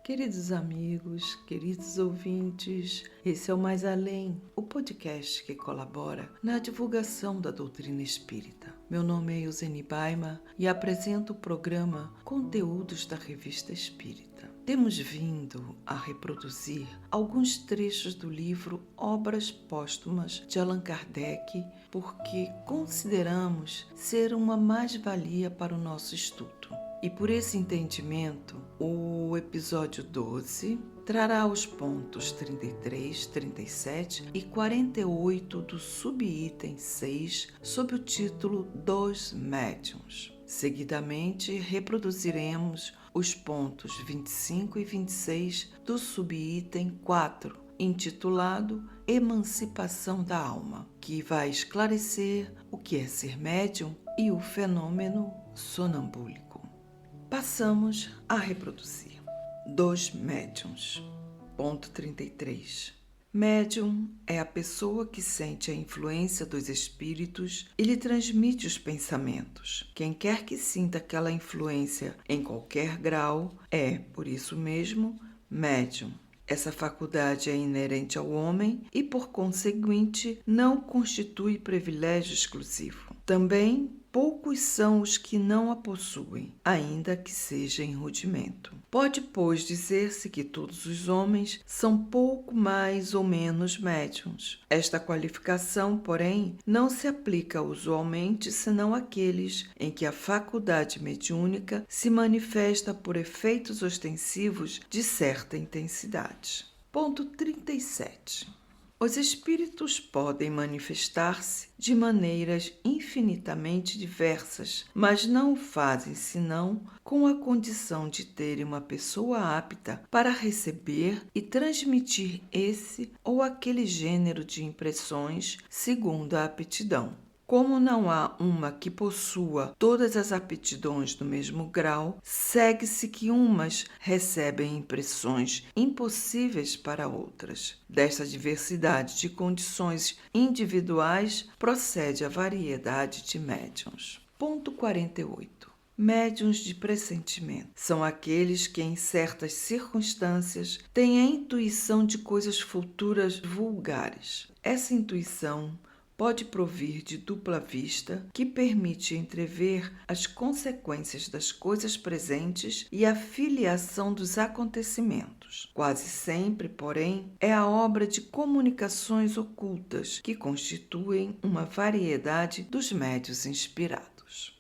Queridos amigos, queridos ouvintes, esse é o Mais Além, o podcast que colabora na divulgação da doutrina espírita. Meu nome é Euseni Baima e apresento o programa Conteúdos da Revista Espírita. Temos vindo a reproduzir alguns trechos do livro Obras Póstumas de Allan Kardec, porque consideramos ser uma mais-valia para o nosso estudo. E por esse entendimento, o episódio 12 trará os pontos 33, 37 e 48 do subitem 6 sob o título Dos Médiuns. Seguidamente, reproduziremos os pontos 25 e 26 do subitem 4, intitulado Emancipação da Alma, que vai esclarecer o que é ser médium e o fenômeno sonambúlico. Passamos a reproduzir. Dos médiuns. Ponto 33. Médium é a pessoa que sente a influência dos espíritos e lhe transmite os pensamentos. Quem quer que sinta aquela influência em qualquer grau é, por isso mesmo, médium. Essa faculdade é inerente ao homem e, por conseguinte, não constitui privilégio exclusivo. Também, poucos são os que não a possuem, ainda que seja em rudimento. Pode, pois, dizer-se que todos os homens são pouco mais ou menos médiuns. Esta qualificação, porém, não se aplica usualmente senão àqueles em que a faculdade mediúnica se manifesta por efeitos ostensivos de certa intensidade. Ponto 37. Os espíritos podem manifestar-se de maneiras infinitamente diversas, mas não o fazem senão com a condição de terem uma pessoa apta para receber e transmitir esse ou aquele gênero de impressões segundo a aptidão. Como não há uma que possua todas as aptidões no mesmo grau, segue-se que umas recebem impressões impossíveis para outras. Desta diversidade de condições individuais procede a variedade de médiuns. Ponto 48. Médiuns de pressentimento são aqueles que, em certas circunstâncias, têm a intuição de coisas futuras vulgares. Essa intuição pode provir de dupla vista, que permite entrever as consequências das coisas presentes e a filiação dos acontecimentos. Quase sempre, porém, é a obra de comunicações ocultas, que constituem uma variedade dos médiuns inspirados.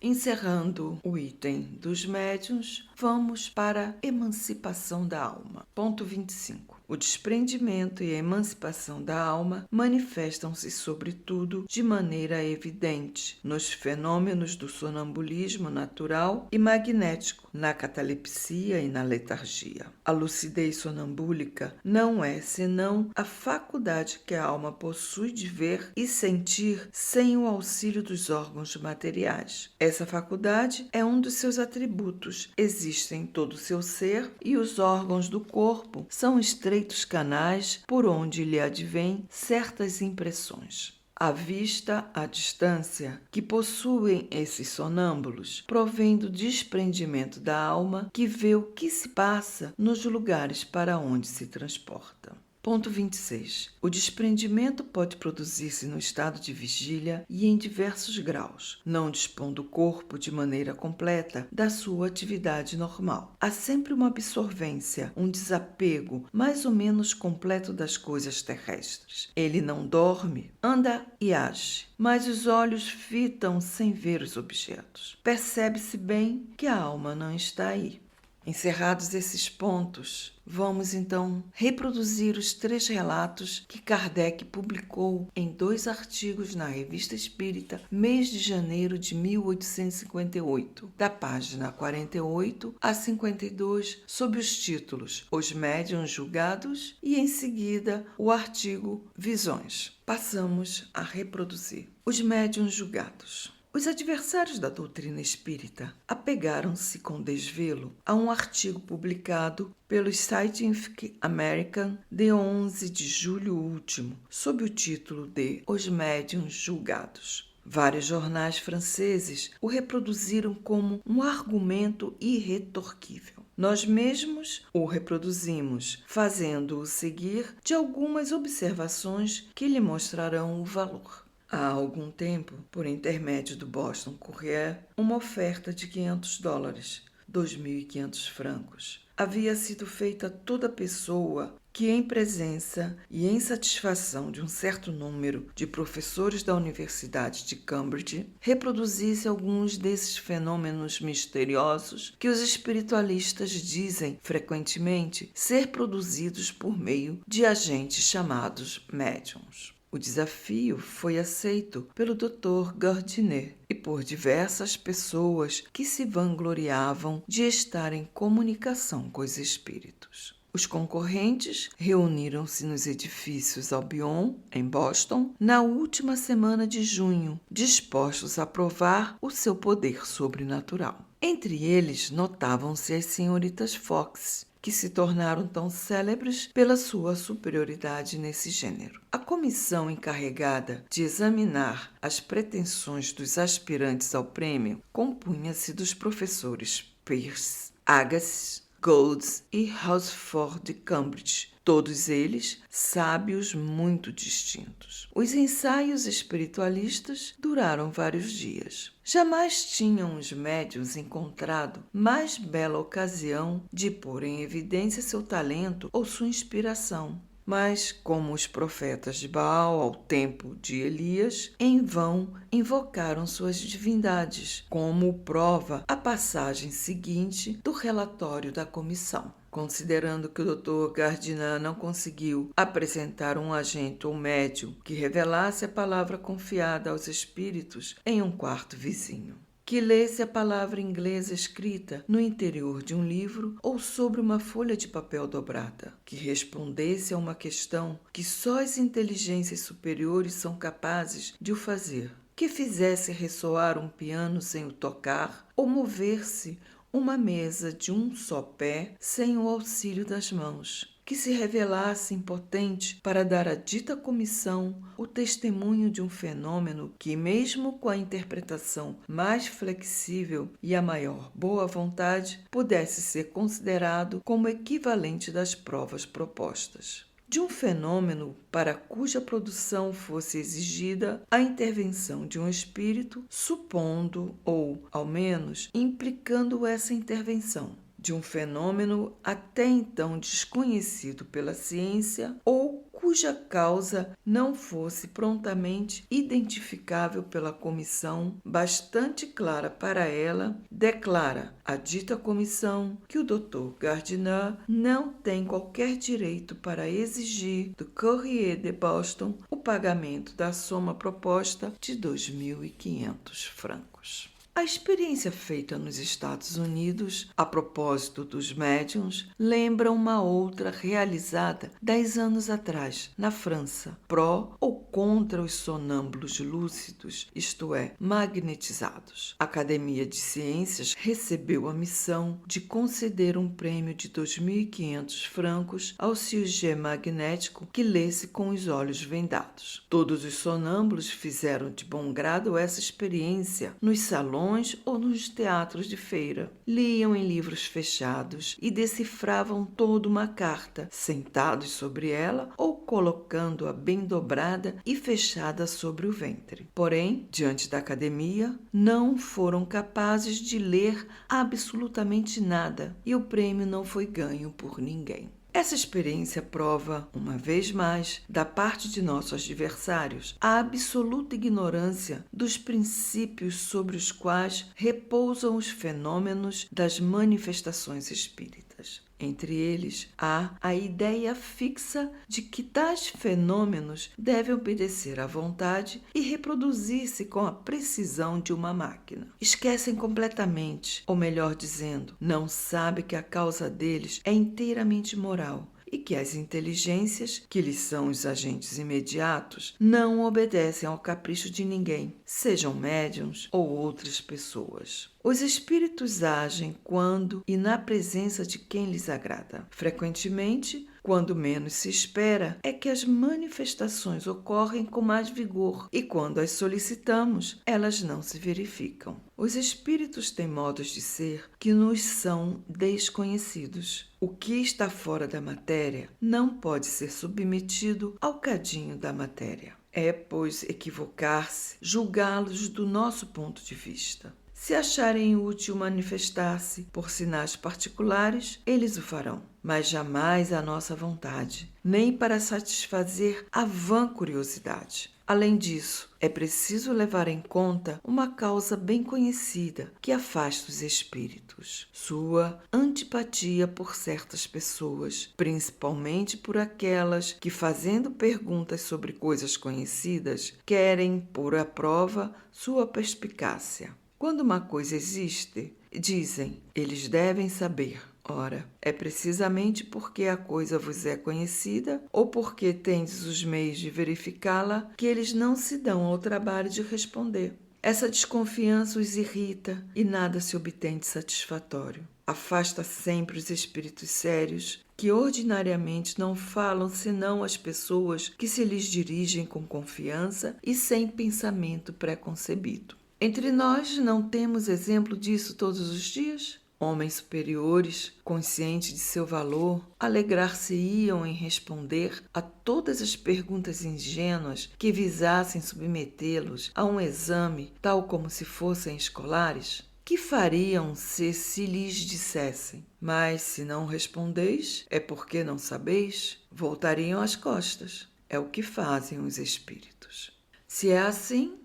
Encerrando o item dos médiuns, vamos para a emancipação da alma. Ponto 25. O desprendimento e a emancipação da alma manifestam-se, sobretudo, de maneira evidente nos fenômenos do sonambulismo natural e magnético, na catalepsia e na letargia. A lucidez sonambúlica não é senão a faculdade que a alma possui de ver e sentir sem o auxílio dos órgãos materiais. Essa faculdade é um dos seus atributos, existe em todo o seu ser e os órgãos do corpo são estreitos canais por onde lhe advêm certas impressões. A vista, à distância, que possuem esses sonâmbulos, provém do desprendimento da alma que vê o que se passa nos lugares para onde se transporta. Ponto 26. O desprendimento pode produzir-se no estado de vigília e em diversos graus, não dispondo o corpo de maneira completa da sua atividade normal. Há sempre uma absorvência, um desapego mais ou menos completo das coisas terrestres. Ele não dorme, anda e age, mas os olhos fitam sem ver os objetos. Percebe-se bem que a alma não está aí. Encerrados esses pontos, vamos então reproduzir os 3 relatos que Kardec publicou em 2 artigos na Revista Espírita, mês de janeiro de 1858, da página 48 a 52, sob os títulos Os Médiuns Julgados e, em seguida, o artigo Visões. Passamos a reproduzir. Os Médiuns Julgados. Os adversários da doutrina espírita apegaram-se com desvelo a um artigo publicado pelo Scientific American de 11 de julho último, sob o título de Os Médiuns Julgados. Vários jornais franceses o reproduziram como um argumento irretorquível. Nós mesmos o reproduzimos, fazendo-o seguir de algumas observações que lhe mostrarão o valor. Há algum tempo, por intermédio do Boston Courier, uma oferta de $500, 2.500 francos, havia sido feita a toda pessoa que, em presença e em satisfação de um certo número de professores da Universidade de Cambridge, reproduzisse alguns desses fenômenos misteriosos que os espiritualistas dizem frequentemente ser produzidos por meio de agentes chamados médiums. O desafio foi aceito pelo Dr. Gardiner e por diversas pessoas que se vangloriavam de estar em comunicação com os espíritos. Os concorrentes reuniram-se nos edifícios Albion, em Boston, na última semana de junho, dispostos a provar o seu poder sobrenatural. Entre eles notavam-se as senhoritas Fox, que se tornaram tão célebres pela sua superioridade nesse gênero. A comissão encarregada de examinar as pretensões dos aspirantes ao prêmio compunha-se dos professores Peirce, Agassiz, Golds e Houseford de Cambridge, todos eles sábios muito distintos. Os ensaios espiritualistas duraram vários dias. Jamais tinham os médiuns encontrado mais bela ocasião de pôr em evidência seu talento ou sua inspiração. Mas, como os profetas de Baal ao tempo de Elias, em vão invocaram suas divindades, como prova a passagem seguinte do relatório da comissão. Considerando que o Dr. Gardiner não conseguiu apresentar um agente ou médium que revelasse a palavra confiada aos espíritos em um quarto vizinho, que lesse a palavra inglesa escrita no interior de um livro ou sobre uma folha de papel dobrada, que respondesse a uma questão que só as inteligências superiores são capazes de o fazer, que fizesse ressoar um piano sem o tocar ou mover-se uma mesa de um só pé sem o auxílio das mãos, que se revelasse impotente para dar à dita comissão o testemunho de um fenômeno que, mesmo com a interpretação mais flexível e a maior boa vontade, pudesse ser considerado como equivalente das provas propostas. De um fenômeno para cuja produção fosse exigida a intervenção de um espírito, supondo ou, ao menos, implicando essa intervenção. De um fenômeno até então desconhecido pela ciência ou cuja causa não fosse prontamente identificável pela comissão, bastante clara para ela, declara a dita comissão que o Dr. Gardiner não tem qualquer direito para exigir do Courrier de Boston o pagamento da soma proposta de 2.500 francos. A experiência feita nos Estados Unidos, a propósito dos médiuns, lembra uma outra realizada 10 anos atrás, na França, pró ou contra os sonâmbulos lúcidos, isto é, magnetizados. A Academia de Ciências recebeu a missão de conceder um prêmio de 2.500 francos ao cirurgião magnético que lesse com os olhos vendados. Todos os sonâmbulos fizeram de bom grado essa experiência nos salões ou nos teatros de feira. Liam em livros fechados e decifravam toda uma carta, sentados sobre ela ou colocando-a bem dobrada e fechada sobre o ventre. Porém, diante da academia, não foram capazes de ler absolutamente nada e o prêmio não foi ganho por ninguém. Essa experiência prova, uma vez mais, da parte de nossos adversários, a absoluta ignorância dos princípios sobre os quais repousam os fenômenos das manifestações espíritas. Entre eles, há a ideia fixa de que tais fenômenos devem obedecer à vontade e reproduzir-se com a precisão de uma máquina. Esquecem completamente, ou melhor dizendo, não sabem que a causa deles é inteiramente moral e que as inteligências, que lhes são os agentes imediatos, não obedecem ao capricho de ninguém, sejam médiuns ou outras pessoas. Os espíritos agem quando e na presença de quem lhes agrada. Frequentemente, Quando menos se espera, é que as manifestações ocorrem com mais vigor, e quando as solicitamos, elas não se verificam. Os espíritos têm modos de ser que nos são desconhecidos. O que está fora da matéria não pode ser submetido ao cadinho da matéria. É, pois, equivocar-se, julgá-los do nosso ponto de vista. Se acharem útil manifestar-se por sinais particulares, eles o farão, mas jamais à nossa vontade, nem para satisfazer a vã curiosidade. Além disso, é preciso levar em conta uma causa bem conhecida que afasta os espíritos: sua antipatia por certas pessoas, principalmente por aquelas que, fazendo perguntas sobre coisas conhecidas, querem pôr à prova sua perspicácia. Quando uma coisa existe, dizem, eles devem saber. Ora, é precisamente porque a coisa vos é conhecida ou porque tendes os meios de verificá-la que eles não se dão ao trabalho de responder. Essa desconfiança os irrita e nada se obtém de satisfatório. Afasta sempre os espíritos sérios, que ordinariamente não falam senão às pessoas que se lhes dirigem com confiança e sem pensamento preconcebido. Entre nós não temos exemplo disso todos os dias? Homens superiores, conscientes de seu valor, alegrar-se-iam em responder a todas as perguntas ingênuas que visassem submetê-los a um exame, tal como se fossem escolares? Que fariam se lhes dissessem: mas se não respondeis, é porque não sabeis? Voltariam as costas. É o que fazem os espíritos. Se é assim,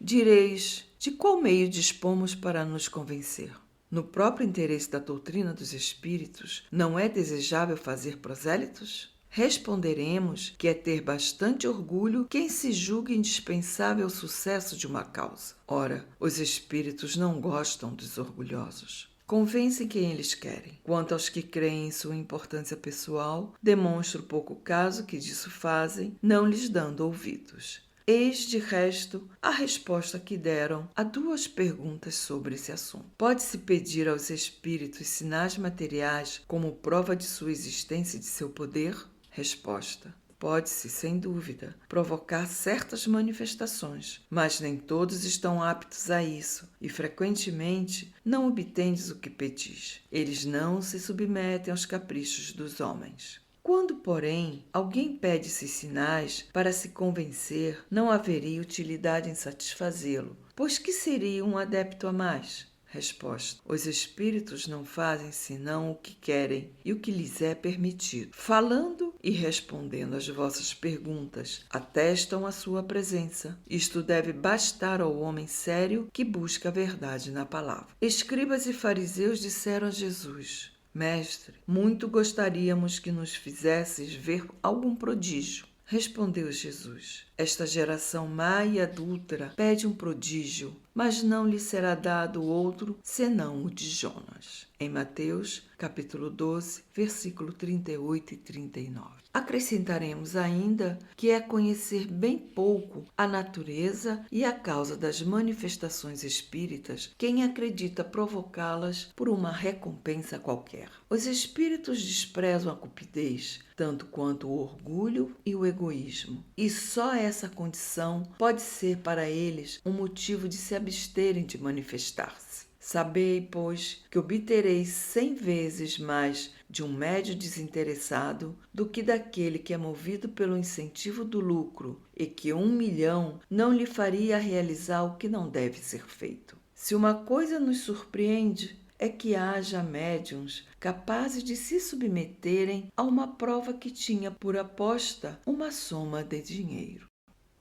direis: de qual meio dispomos para nos convencer? No próprio interesse da doutrina dos espíritos, não é desejável fazer prosélitos? Responderemos que é ter bastante orgulho quem se julga indispensável ao sucesso de uma causa. Ora, os espíritos não gostam dos orgulhosos. Convencem quem eles querem. Quanto aos que creem em sua importância pessoal, demonstram pouco caso que disso fazem, não lhes dando ouvidos. Eis, de resto, a resposta que deram a duas perguntas sobre esse assunto. Pode-se pedir aos espíritos sinais materiais como prova de sua existência e de seu poder? Resposta: pode-se, sem dúvida, provocar certas manifestações, mas nem todos estão aptos a isso, e frequentemente não obtendes o que pedis. Eles não se submetem aos caprichos dos homens. Quando, porém, alguém pede esses sinais para se convencer, não haveria utilidade em satisfazê-lo, pois que seria um adepto a mais? Resposta: os espíritos não fazem senão o que querem e o que lhes é permitido. Falando e respondendo às vossas perguntas, atestam a sua presença. Isto deve bastar ao homem sério que busca a verdade na palavra. Escribas e fariseus disseram a Jesus: Mestre, muito gostaríamos que nos fizesses ver algum prodígio. Respondeu Jesus: esta geração má e adúltera pede um prodígio, mas não lhe será dado outro senão o de Jonas. Em Mateus, capítulo 12, versículo 38 e 39. Acrescentaremos ainda que é conhecer bem pouco a natureza e a causa das manifestações espíritas quem acredita provocá-las por uma recompensa qualquer. Os espíritos desprezam a cupidez, tanto quanto o orgulho e o egoísmo, e só essa condição pode ser para eles um motivo de se absterem de manifestar-se. Sabei, pois, que obtereis 100 vezes mais de um médio desinteressado do que daquele que é movido pelo incentivo do lucro e que 1 milhão não lhe faria realizar o que não deve ser feito. Se uma coisa nos surpreende, é que haja médiuns capazes de se submeterem a uma prova que tinha por aposta uma soma de dinheiro.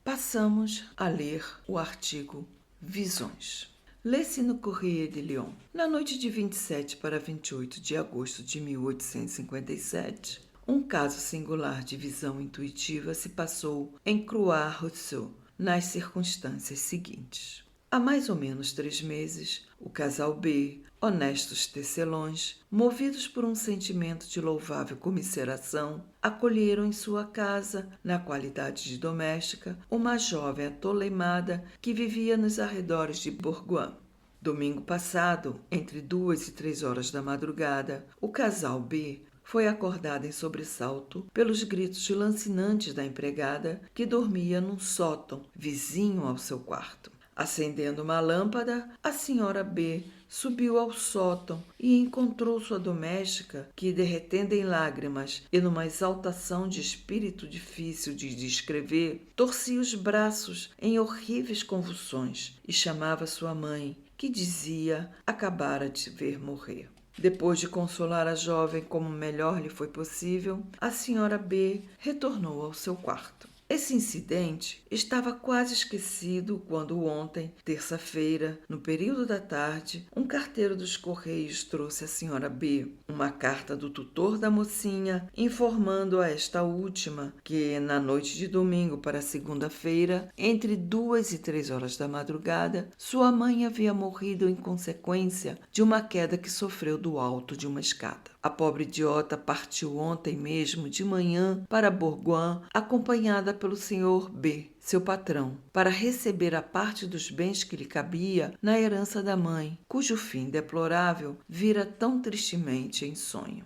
Passamos a ler o artigo Visões. Lê-se no Correio de Lyon. Na noite de 27 para 28 de agosto de 1857, um caso singular de visão intuitiva se passou em Croix-Roussel, nas circunstâncias seguintes. Há mais ou menos 3 meses, o casal B, honestos tecelões, movidos por um sentimento de louvável comiseração, acolheram em sua casa, na qualidade de doméstica, uma jovem atoleimada que vivia nos arredores de Bourgoin. Domingo passado, entre 2 e 3 horas da madrugada, o casal B foi acordada em sobressalto pelos gritos lancinantes da empregada que dormia num sótão vizinho ao seu quarto. Acendendo uma lâmpada, a senhora B subiu ao sótão e encontrou sua doméstica que, derretendo em lágrimas e numa exaltação de espírito difícil de descrever, torcia os braços em horríveis convulsões e chamava sua mãe, que dizia acabara de ver morrer. Depois de consolar a jovem como melhor lhe foi possível, a senhora B retornou ao seu quarto. Esse incidente estava quase esquecido quando ontem, terça-feira, no período da tarde, um carteiro dos Correios trouxe à senhora B uma carta do tutor da mocinha, informando a esta última que, na noite de domingo para segunda-feira, entre 2 e 3 horas da madrugada, sua mãe havia morrido em consequência de uma queda que sofreu do alto de uma escada. A pobre idiota partiu ontem mesmo de manhã para Bourgoin, acompanhada pelo senhor B, seu patrão, para receber a parte dos bens que lhe cabia na herança da mãe, cujo fim deplorável vira tão tristemente em sonho.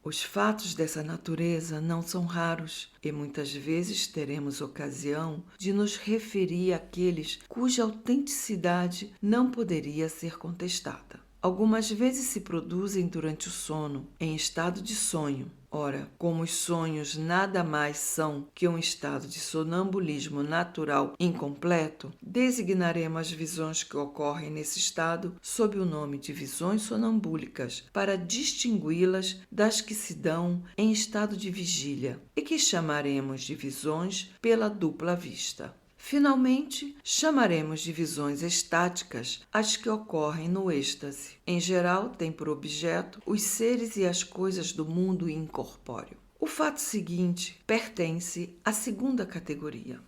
Os fatos dessa natureza não são raros e muitas vezes teremos ocasião de nos referir àqueles cuja autenticidade não poderia ser contestada. Algumas vezes se produzem durante o sono, em estado de sonho. Ora, como os sonhos nada mais são que um estado de sonambulismo natural incompleto, designaremos as visões que ocorrem nesse estado sob o nome de visões sonambúlicas, para distingui-las das que se dão em estado de vigília, e que chamaremos de visões pela dupla vista. Finalmente, chamaremos de visões estáticas as que ocorrem no êxtase. Em geral, têm por objeto os seres e as coisas do mundo incorpóreo. O fato seguinte pertence à segunda categoria.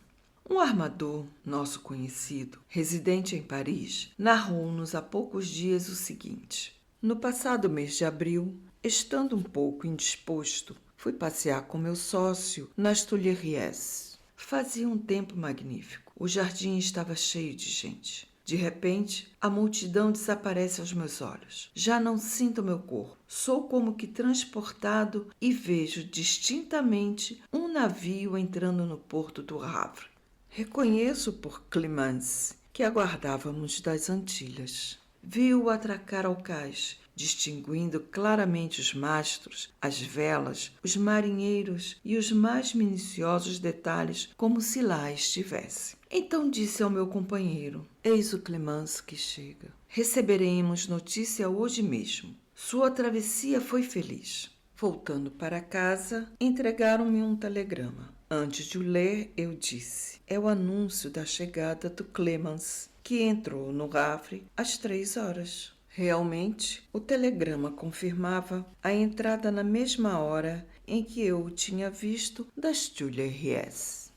Um armador, nosso conhecido, residente em Paris, narrou-nos há poucos dias o seguinte: no passado mês de abril, estando um pouco indisposto, fui passear com meu sócio nas Tuileries. Fazia um tempo magnífico. O jardim estava cheio de gente. De repente, a multidão desaparece aos meus olhos. Já não sinto meu corpo. Sou como que transportado e vejo distintamente um navio entrando no porto do Havre. Reconheço por Clemence que aguardávamos das Antilhas. Vi-o atracar ao cais, distinguindo claramente os mastros, as velas, os marinheiros e os mais minuciosos detalhes, como se lá estivesse. Então disse ao meu companheiro: eis o Clemence que chega. Receberemos notícia hoje mesmo. Sua travessia foi feliz. Voltando para casa, entregaram-me um telegrama. Antes de o ler, eu disse: é o anúncio da chegada do Clemence, que entrou no Havre às 3 horas. Realmente, o telegrama confirmava a entrada na mesma hora em que eu o tinha visto das Tuileries.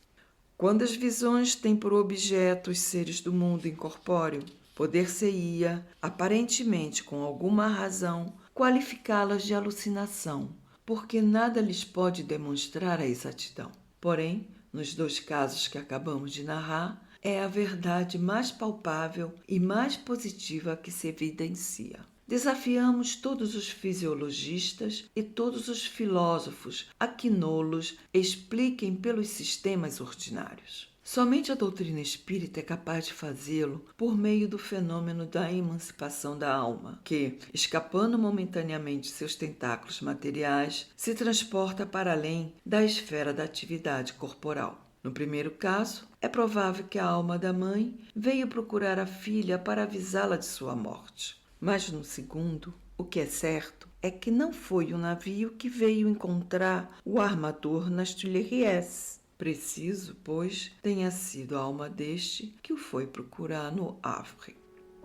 Quando as visões têm por objeto os seres do mundo incorpóreo, poder-se-ia, aparentemente com alguma razão, qualificá-las de alucinação, porque nada lhes pode demonstrar a exatidão. Porém, nos 2 casos que acabamos de narrar, é a verdade mais palpável e mais positiva que se evidencia. Desafiamos todos os fisiologistas e todos os filósofos a que nos expliquem pelos sistemas ordinários. Somente a doutrina espírita é capaz de fazê-lo por meio do fenômeno da emancipação da alma, que, escapando momentaneamente seus tentáculos materiais, se transporta para além da esfera da atividade corporal. No primeiro caso, é provável que a alma da mãe veio procurar a filha para avisá-la de sua morte. Mas no segundo, o que é certo é que não foi o navio que veio encontrar o armador nas Tuileries. Preciso, pois, tenha sido a alma deste que o foi procurar no Havre.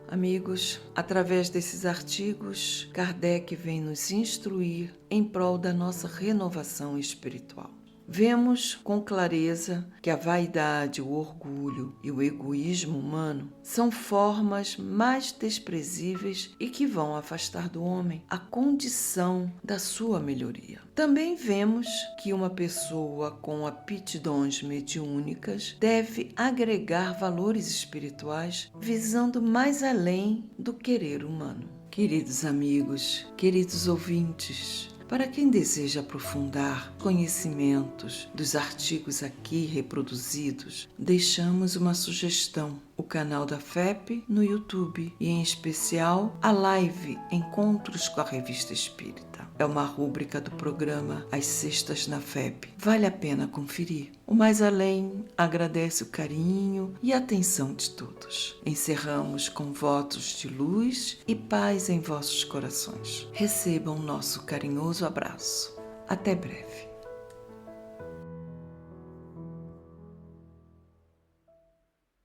Amigos, através desses artigos, Kardec vem nos instruir em prol da nossa renovação espiritual. Vemos com clareza que a vaidade, o orgulho e o egoísmo humano são formas mais desprezíveis e que vão afastar do homem a condição da sua melhoria. Também vemos que uma pessoa com aptidões mediúnicas deve agregar valores espirituais visando mais além do querer humano. Queridos amigos, queridos ouvintes, Para quem deseja aprofundar conhecimentos dos artigos aqui reproduzidos, deixamos uma sugestão: o canal da FEP no YouTube e, em especial, a live Encontros com a Revista Espírita. É uma rúbrica do programa Às Sextas na FEP. Vale a pena conferir. O Mais Além agradece o carinho e a atenção de todos. Encerramos com votos de luz e paz em vossos corações. Recebam nosso carinhoso abraço. Até breve.